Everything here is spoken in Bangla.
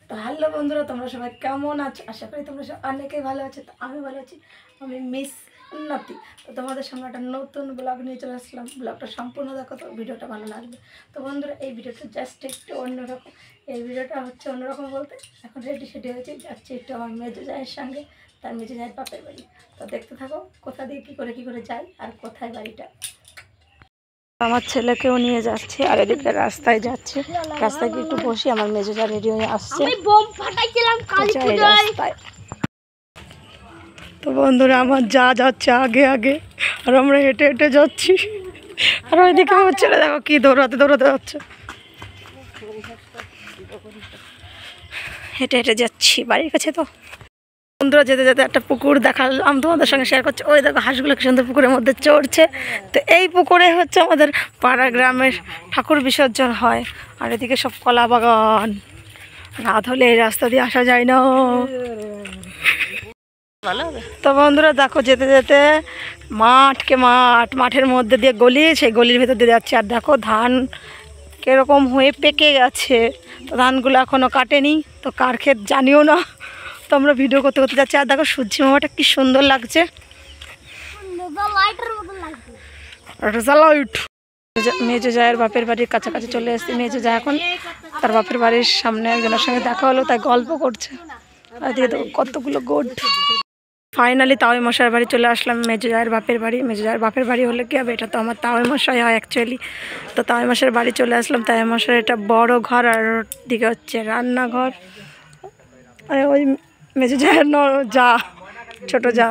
তো হ্যালো বন্ধুরা, তোমরা সবাই কেমন আছো? আশা করি তোমরা সব অনেকেই ভালো আছো। তো আমি ভালো আছি, আমি মিস উন্নতি। তো তোমাদের সামনে একটা নতুন ব্লগ নিয়ে চলে আসলাম। ব্লগটা সম্পূর্ণ দেখো, তো ভিডিওটা ভালো লাগবে। তো বন্ধুরা, এই ভিডিওটা জাস্ট একটু অন্যরকম। এই ভিডিওটা হচ্ছে অন্যরকম বলতে, এখন রেডি সেডি হয়েছে, যাচ্ছি একটু আমার মেজো জায়ের সঙ্গে, তার মেজো জায়ের বাপের বাড়ি। তো দেখতে থাকো কোথা দিয়ে কী করে যাই আর কোথায় বাড়িটা। আমার ছেলেকেও নিয়ে যাচ্ছে, আর এদিকে রাস্তায় যাচ্ছে। রাস্তায় গিয়ে একটু বসি, আমার মেজো যা রেডি হয়ে আসছে। তো বন্ধুরা, আমার যা যাচ্ছে আগে আগে, আর আমরা হেঁটে হেঁটে যাচ্ছি। আর ওইদিকে আমার ছেলে দেখো কি দৌড়াতে দৌড়াতে যাচ্ছে। হেঁটে হেঁটে যাচ্ছি বাড়ির কাছে। তো বন্ধুরা, যেতে যেতে একটা পুকুর দেখালাম, তোমাদের সঙ্গে শেয়ার করছি। ওই দেখো হাঁসগুলো কি সুন্দর পুকুরের মধ্যে চড়ছে। তো এই পুকুরে হচ্ছে আমাদের পাড়া গ্রামের ঠাকুর বিসর্জন হয়। আর এদিকে সব কলা বাগান, রাত হলে এই রাস্তা দিয়ে আসা যায় না। তো বন্ধুরা দেখো, যেতে যেতে মাঠের মধ্যে দিয়ে গলি, সেই গলির ভেতর দিয়ে যাচ্ছে। আর দেখো ধান কিরকম হয়ে পেকে গেছে। তো ধানগুলো এখনও কাটেনি, তো কার ক্ষেত জানিও না। তো আমরা ভিডিও করতে করতে যাচ্ছি। আর দেখো সূর্যি মামাটা কি সুন্দর লাগছে। মেজো জায়ের বাপের বাড়ির কাছাকাছি চলে এসেছি। মেজো জায় এখন তার বাপের বাড়ির সামনে একজনের সঙ্গে দেখা হলো, তাই গল্প করছে। আর দিয়ে দেখো কতগুলো গোট। ফাইনালি তাওই মশাইয়ের বাড়ি চলে আসলাম, মেজো জায়ের বাপের বাড়ি। মেজো জায়ের বাপের বাড়ি হলে কি হবে, এটা তো আমার তাওই মশাই হয় অ্যাকচুয়ালি। তো তাওই মশাইয়ের বাড়ি চলে আসলাম। তাওই মশাইয়ের এটা বড় ঘর, আর দিকে হচ্ছে রান্নাঘর। আর ওই মেজো জায়ের যা, ছোটো যা।